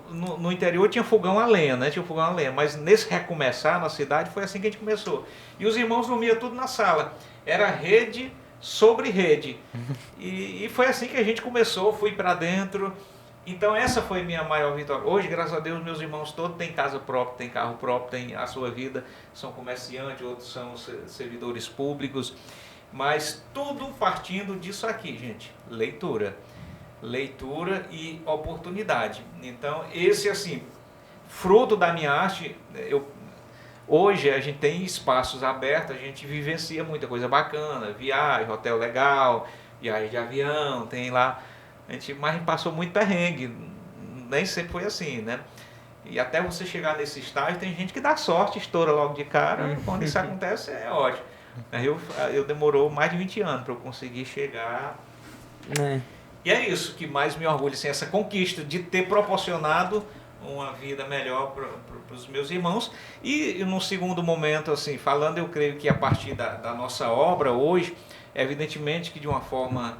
no interior tinha fogão a lenha, né? Tinha fogão a lenha, mas nesse recomeçar na cidade foi assim que a gente começou. E os irmãos dormiam tudo na sala. Era rede sobre rede. E foi assim que a gente começou, fui para dentro. Então essa foi minha maior vitória. Hoje, graças a Deus, meus irmãos todos têm casa própria, têm carro próprio, têm a sua vida, são comerciantes, outros são servidores públicos, mas tudo partindo disso aqui, gente, leitura e oportunidade. Então esse, assim, fruto da minha arte, hoje a gente tem espaços abertos, a gente vivencia muita coisa bacana, viagem, hotel legal, viagem de avião, tem lá. Mas a gente passou muito perrengue, nem sempre foi assim, né? E até você chegar nesse estágio, tem gente que dá sorte, estoura logo de cara, quando isso acontece é ótimo. Eu demorou mais de 20 anos para eu conseguir chegar. E é isso que mais me orgulha, assim, essa conquista de ter proporcionado uma vida melhor para os meus irmãos. E no segundo momento, assim, falando, eu creio que a partir da nossa obra hoje, evidentemente que de uma forma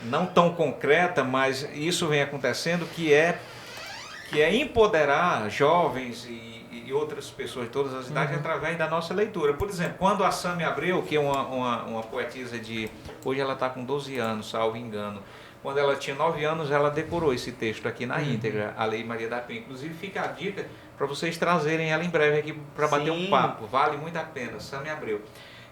não tão concreta, mas isso vem acontecendo, que é empoderar jovens e outras pessoas de todas as idades através da nossa leitura. Por exemplo, quando a Sâmia Abreu, que é uma poetisa hoje ela está com 12 anos, salvo engano, quando ela tinha 9 anos, ela decorou esse texto aqui na íntegra, a Lei Maria da Penha. Inclusive fica a dica para vocês trazerem ela em breve aqui para bater um papo, vale muito a pena, Sâmia Abreu.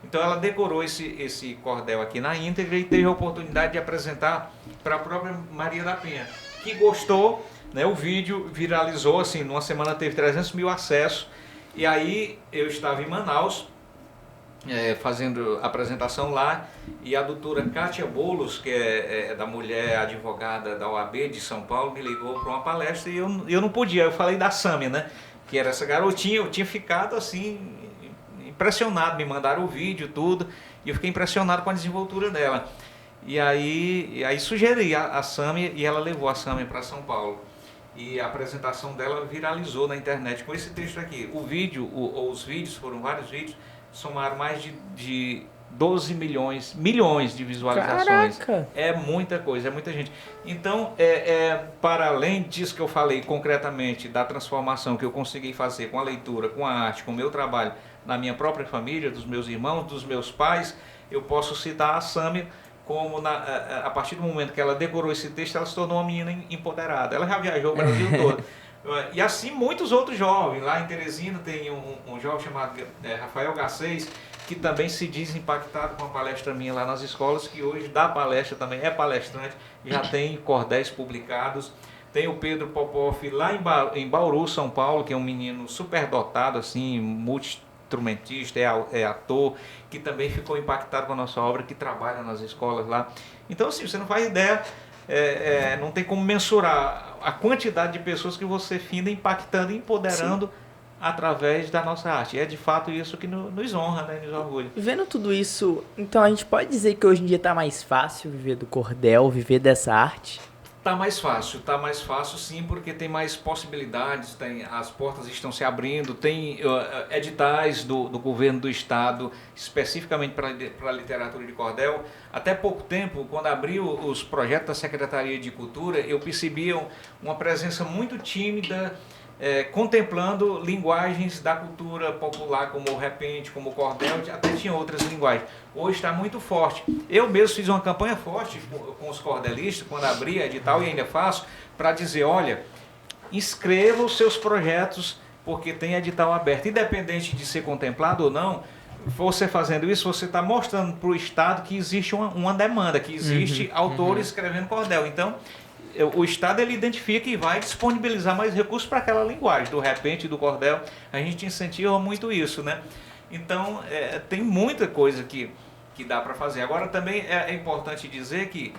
Então ela decorou esse cordel aqui na íntegra e teve a oportunidade de apresentar para a própria Maria da Penha, que gostou, né? O vídeo viralizou, assim, numa semana teve 300 mil acessos, e aí eu estava em Manaus, fazendo apresentação lá, e a doutora Kátia Bolos, que é da mulher advogada da OAB de São Paulo, me ligou para uma palestra e eu não podia, eu falei da Sâmia, né? Que era essa garotinha, eu tinha ficado assim impressionado, me mandaram o vídeo, tudo, e eu fiquei impressionado com a desenvoltura dela. E aí sugeri a Sâmia, e ela levou a Sâmia para São Paulo. E a apresentação dela viralizou na internet com esse texto aqui. O vídeo, os vídeos, foram vários vídeos, somaram mais de 12 milhões de visualizações. Caraca! É muita coisa, é muita gente. Então, para além disso que eu falei concretamente, da transformação que eu consegui fazer com a leitura, com a arte, com o meu trabalho, na minha própria família, dos meus irmãos, dos meus pais, eu posso citar a Sâmia como a partir do momento que ela decorou esse texto, ela se tornou uma menina empoderada. Ela já viajou o Brasil todo. E assim muitos outros jovens. Lá em Teresina tem um jovem chamado Rafael Garcês, que também se diz impactado com a palestra minha lá nas escolas, que hoje dá palestra também, é palestrante, já tem cordéis publicados. Tem o Pedro Popoff lá em Bauru, São Paulo, que é um menino super dotado, assim, multi-instrumentista, é ator, que também ficou impactado com a nossa obra, que trabalha nas escolas lá. Então, assim, você não faz ideia, não tem como mensurar a quantidade de pessoas que você finda impactando e empoderando através da nossa arte. É de fato isso que nos honra, né? Nos orgulha. Vendo tudo isso, então a gente pode dizer que hoje em dia está mais fácil viver do cordel, viver dessa arte? Tá mais fácil sim, porque tem mais possibilidades, as portas estão se abrindo, tem editais do governo do estado, especificamente para a literatura de cordel. Até pouco tempo, quando abriu os projetos da Secretaria de Cultura, eu percebi uma presença muito tímida, contemplando linguagens da cultura popular, como o repente, como o cordel, até tinha outras linguagens. Hoje está muito forte. Eu mesmo fiz uma campanha forte com os cordelistas, quando abri a edital, e ainda faço, para dizer, olha, inscreva os seus projetos, porque tem edital aberto. Independente de ser contemplado ou não, você fazendo isso, você está mostrando para o Estado que existe uma demanda, que existe autores escrevendo cordel. Então, o Estado ele identifica e vai disponibilizar mais recursos para aquela linguagem, do repente, do cordel. A gente incentiva muito isso, né? Então, tem muita coisa que dá para fazer. Agora, também é importante dizer que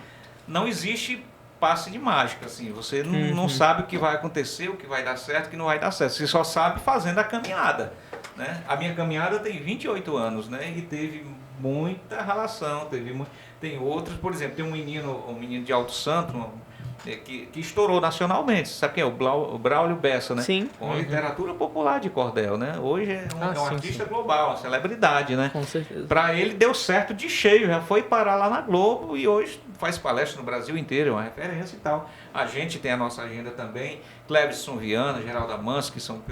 não existe passe de mágica, assim. Você não sabe o que vai acontecer, o que vai dar certo, o que não vai dar certo. Você só sabe fazendo a caminhada, né? A minha caminhada tem 28 anos, né? E teve muita relação, tem outros, por exemplo, tem um menino de Alto Santo, que estourou nacionalmente. Sabe quem é? O Braulio Bessa, né? Sim. Com literatura popular de cordel, né? Hoje é um artista global, uma celebridade, né? Com certeza. Para ele deu certo de cheio, já foi parar lá na Globo e hoje faz palestra no Brasil inteiro, é uma referência e tal. A gente tem a nossa agenda também, Clebson Viana, Geraldo Amans, que são...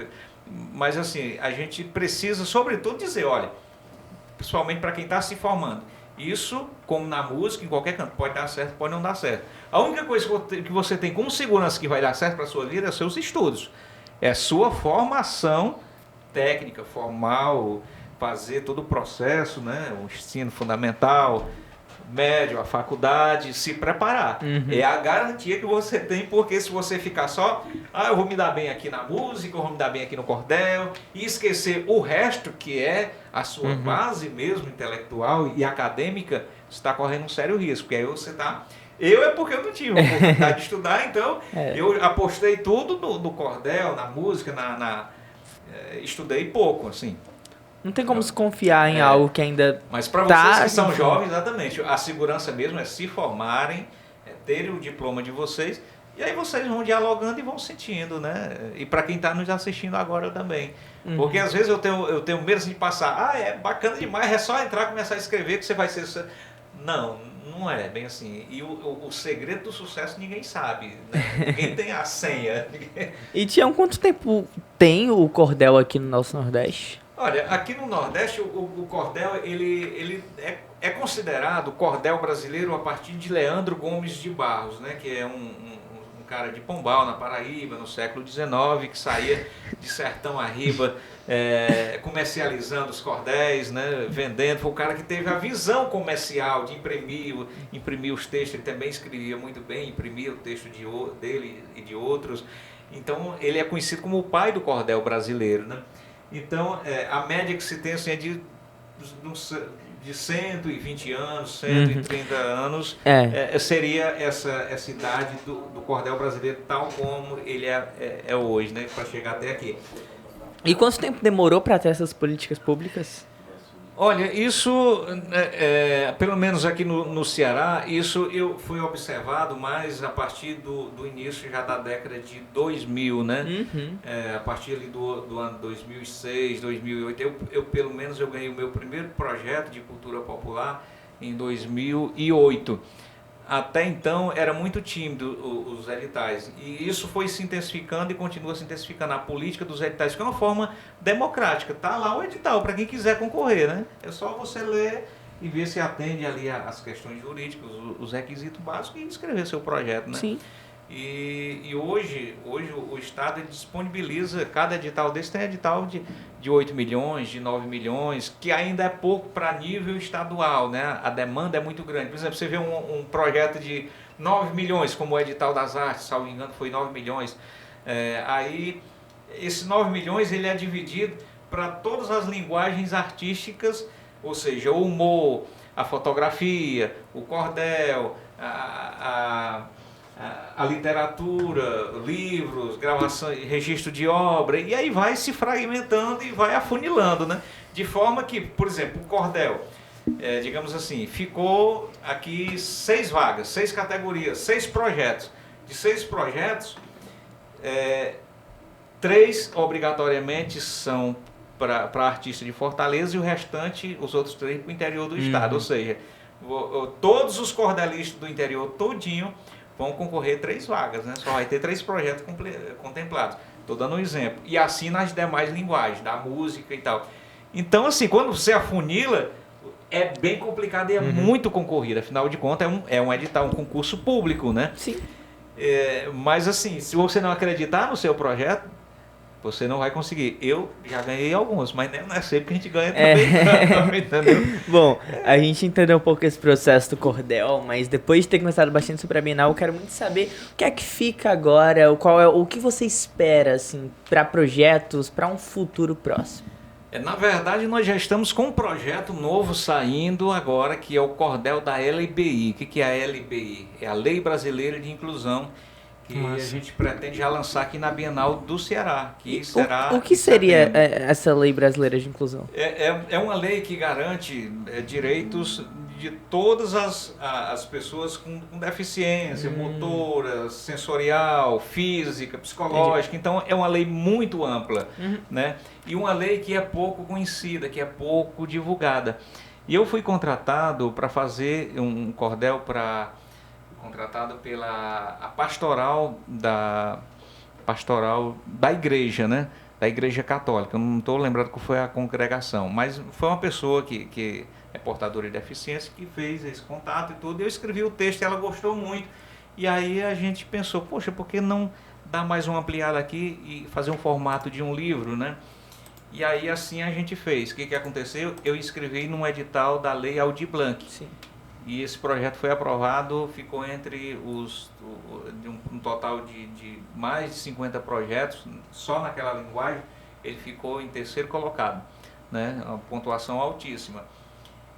Mas assim, a gente precisa, sobretudo, dizer, olha, principalmente para quem está se formando, Isso, como na música, em qualquer canto, pode dar certo, pode não dar certo. A única coisa que você tem como segurança que vai dar certo para a sua vida é seus estudos. É sua formação técnica, formal, fazer todo o processo, né? O ensino fundamental, médio, a faculdade, se preparar. É a garantia que você tem, porque se você ficar só, eu vou me dar bem aqui na música, eu vou me dar bem aqui no cordel, e esquecer o resto, que é a sua base mesmo intelectual e acadêmica, você está correndo um sério risco, porque aí você está... Eu é porque eu não tive a oportunidade de estudar, então eu apostei tudo no cordel, na música, estudei pouco, assim. Não tem como se confiar em algo que ainda Mas para tá, vocês que são enfim. jovens, exatamente, a segurança mesmo é se formarem, terem o diploma de vocês, e aí vocês vão dialogando e vão sentindo, né? E para quem está nos assistindo agora também. Porque às vezes eu tenho medo de passar, é bacana demais, é só entrar e começar a escrever que você vai ser... Não é bem assim. E o segredo do sucesso ninguém sabe, né? Ninguém tem a senha. E Tião, quanto tempo tem o cordel aqui no nosso Nordeste? Olha, aqui no Nordeste o cordel ele é considerado o cordel brasileiro a partir de Leandro Gomes de Barros, né? Que é um cara de Pombal, na Paraíba, no século XIX, que saía de sertão a riba comercializando os cordéis, né? Vendendo. Foi o cara que teve a visão comercial de imprimir os textos. Ele também escrevia muito bem, imprimia o texto dele e de outros. Então ele é conhecido como o pai do cordel brasileiro, né? Então, a média que se tem assim, é de 120 anos, 130 anos, seria essa idade do cordel brasileiro tal como ele é hoje, né, para chegar até aqui. E quanto tempo demorou para ter essas políticas públicas? Olha, isso, pelo menos aqui no Ceará, isso eu fui observado mais a partir do início já da década de 2000, né? A partir ali do ano 2006, 2008, eu pelo menos eu ganhei o meu primeiro projeto de cultura popular em 2008. Até então era muito tímido os editais, e isso foi se intensificando e continua se intensificando. A política dos editais, que é uma forma democrática, tá lá o edital para quem quiser concorrer, né? É só você ler e ver se atende ali as questões jurídicas, os requisitos básicos, e escrever seu projeto, né? Sim. E hoje o Estado ele disponibiliza, cada edital desse tem edital de 8 milhões, de 9 milhões, que ainda é pouco para nível estadual, né? A demanda é muito grande. Por exemplo, você vê um projeto de 9 milhões, como o edital das artes, salvo engano, foi 9 milhões. Aí, esses 9 milhões ele é dividido para todas as linguagens artísticas, ou seja, o humor, a fotografia, o cordel, a literatura, livros, gravação, registro de obra, e aí vai se fragmentando e vai afunilando, né? De forma que, por exemplo, o cordel, digamos assim, ficou aqui 6 vagas, 6 categorias, 6 projetos. De 6 projetos, 3 obrigatoriamente são para artista de Fortaleza e o restante, os outros 3 para o interior do estado. Ou seja, todos os cordelistas do interior todinho vão concorrer 3 vagas, né? Só vai ter 3 projetos contemplados. Estou dando um exemplo. E assim nas demais linguagens, da música e tal. Então, assim, quando você afunila, é bem complicado e é muito concorrido. Afinal de contas, é um edital, um concurso público, né? Sim. Mas, assim, se você não acreditar no seu projeto, você não vai conseguir. Eu já ganhei alguns, mas não é sempre que a gente ganha também, entendeu? Bom, a gente entendeu um pouco esse processo do cordel, mas depois de ter começado bastante sobre a Bienal, eu quero muito saber o que é que fica agora, o que você espera, assim, para projetos, para um futuro próximo. Na verdade, nós já estamos com um projeto novo saindo agora, que é o cordel da LBI. O que é a LBI? É a Lei Brasileira de Inclusão, que a gente pretende já lançar aqui na Bienal do Ceará. O que seria essa Lei Brasileira de Inclusão? É uma lei que garante direitos de todas as pessoas com deficiência motora, sensorial, física, psicológica. Então é uma lei muito ampla, né? E uma lei que é pouco conhecida, que é pouco divulgada. E eu fui contratado para fazer um cordel contratado pela pastoral da igreja, né? da Igreja Católica. Eu não estou lembrando qual foi a congregação, mas foi uma pessoa que é portadora de deficiência que fez esse contato e tudo. Eu escrevi o texto e ela gostou muito. E aí a gente pensou, poxa, por que não dar mais uma ampliada aqui e fazer um formato de um livro, né? E aí assim a gente fez. O que aconteceu? Eu escrevi num edital da Lei Aldir Blanc. Sim. E esse projeto foi aprovado, ficou entre um total de mais de 50 projetos, só naquela linguagem, ele ficou em terceiro colocado, né? Uma pontuação altíssima.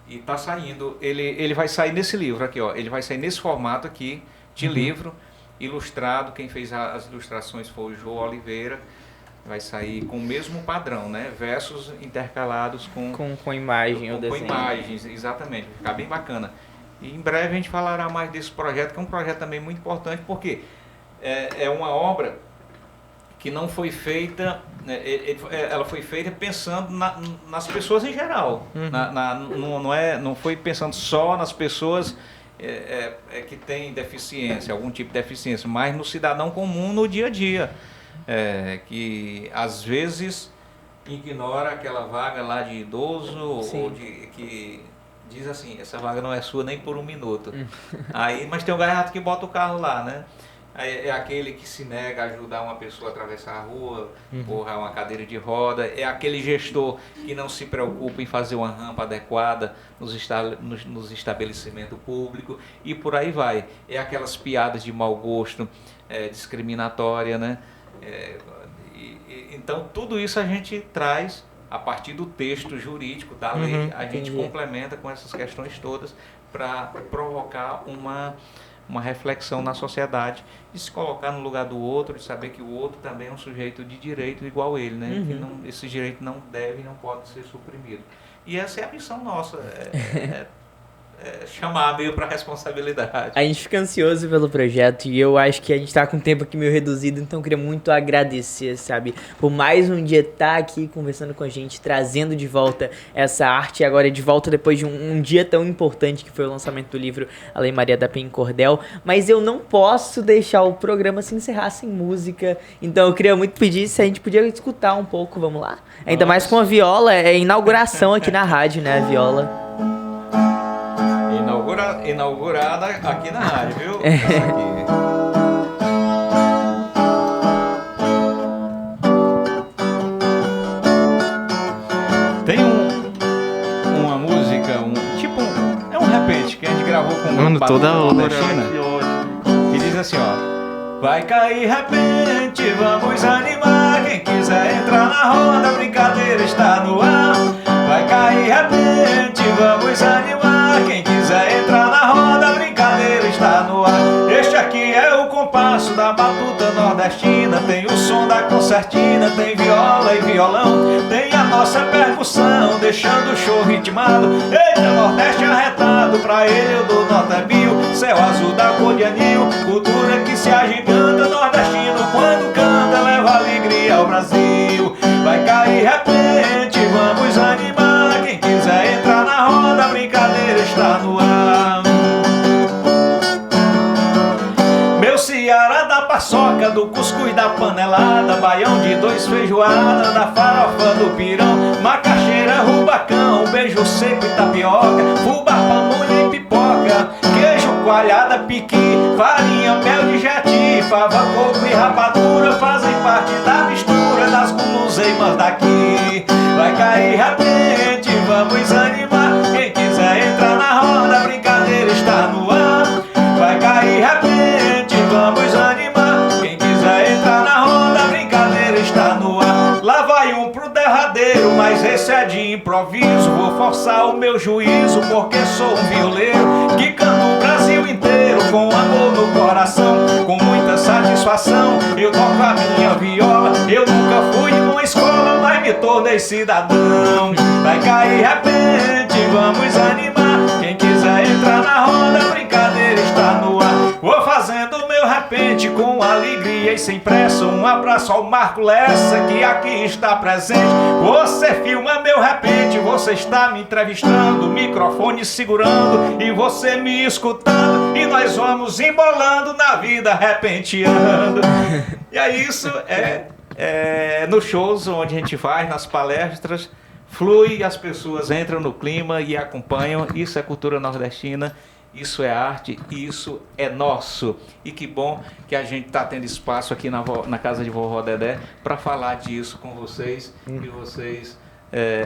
E está saindo, ele vai sair nesse livro aqui, ó, ele vai sair nesse formato aqui, de livro, ilustrado. Quem fez as ilustrações foi o João Oliveira. Vai sair com o mesmo padrão, né? Versos intercalados com imagem ou desenho. Com imagens, exatamente. Vai ficar bem bacana. E em breve a gente falará mais desse projeto, que é um projeto também muito importante, porque é uma obra que não foi feita, ela foi feita pensando nas pessoas em geral. Não foi pensando só nas pessoas que têm deficiência, algum tipo de deficiência, mas no cidadão comum no dia a dia. Que às vezes ignora aquela vaga lá de idoso. Sim. Ou que diz assim, essa vaga não é sua nem por um minuto. Mas tem um gaiato que bota o carro lá, né? É aquele que se nega a ajudar uma pessoa a atravessar a rua, empurrar uma cadeira de roda. É aquele gestor que não se preocupa em fazer uma rampa adequada nos estabelecimentos públicos, e por aí vai. É aquelas piadas de mau gosto, discriminatória, né? Então tudo isso a gente traz a partir do texto jurídico da lei, a gente complementa com essas questões todas para provocar uma reflexão na sociedade, de se colocar no lugar do outro, de saber que o outro também é um sujeito de direito igual ele, né? Que esse direito não deve e não pode ser suprimido. E essa é a missão nossa, chamar meio para responsabilidade. A gente fica ansioso pelo projeto e eu acho que a gente tá com o tempo aqui meio reduzido, então eu queria muito agradecer, sabe, por mais um dia estar aqui conversando com a gente, trazendo de volta essa arte, agora de volta depois de um dia tão importante que foi o lançamento do livro A Lei Maria da Penha e Cordel. Mas eu não posso deixar o programa se encerrar sem música, então eu queria muito pedir se a gente podia escutar um pouco, vamos lá? Ainda mais com a viola, é inauguração aqui na rádio, né, a viola. Inaugurada aqui na rádio, viu? Essa aqui. Tem uma música, é um repente que a gente gravou com Mano, toda hora. Que diz assim, ó: vai cair repente, vamos animar. Quem quiser entrar na roda, a brincadeira está no ar. Vai cair repente, vamos animar. Quem quiser entrar na roda, a brincadeira está no ar. Este aqui é o compasso da batuta nordestina. Tem o som da concertina, tem viola e violão. Tem a nossa percussão, deixando o show ritmado. Eita, Nordeste arretado, pra ele eu dou nota 1000. Céu azul da cor de anil, cultura que se agiganta. Nordestino quando canta, leva alegria ao Brasil. Vai cair repente, vamos animar. Quem quiser entrar na roda, a brincadeira está no ar. Meu Ceará da paçoca, do cuscuz da panelada, baião de 2 feijoada, da farofa do pirão, macaxeira, rubacão, beijo seco e tapioca, fubá, pamonha e pipoca, queijo, coalhada, piqui, farinha, mel de jati, fava, coco e rapadura fazem parte da mistura das guloseimas daqui. Vai cair repente, vamos animar. Quem quiser entrar na roda, a brincadeira está no ar. Vai cair repente, vamos animar. Quem quiser entrar na roda, a brincadeira está no ar. Lá vai um pro derradeiro, mas esse é de improviso. Vou forçar o meu juízo, porque sou um violeiro que canta o Brasil inteiro com amor no coração, com muita satisfação. Eu toco a minha viola, eu nunca fui numa escola, mas me tornei cidadão. Vai cair repente, vamos animar. Quem quiser entrar na roda, a brincadeira está no ar. Vou fazendo o meu repente com alegria e sem pressa. Um abraço ao Marco Lessa, que aqui está presente. Você filma meu repente, você está me entrevistando, microfone segurando e você me escutando. E nós vamos embolando na vida repenteando. E é isso, nos shows onde a gente vai, nas palestras, flui, as pessoas entram no clima e acompanham. Isso é cultura nordestina, isso é arte, isso é nosso. E que bom que a gente está tendo espaço aqui na casa de Vovó Dedé para falar disso com vocês e vocês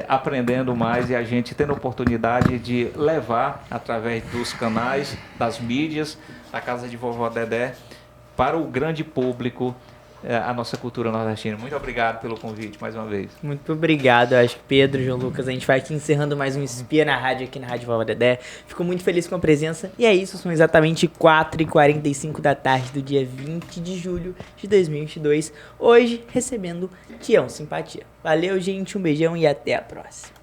aprendendo mais e a gente tendo oportunidade de levar através dos canais, das mídias, da casa de Vovó Dedé para o grande público a nossa cultura nordestina. Muito obrigado pelo convite mais uma vez. Muito obrigado, eu acho que Pedro, João Lucas, a gente vai aqui encerrando mais um Espia na Rádio, aqui na Rádio Vovó Dedé. Fico muito feliz com a presença. E é isso, são exatamente 4h45 da tarde do dia 20 de julho de 2022. Hoje, recebendo Tião Simpatia. Valeu, gente, um beijão e até a próxima.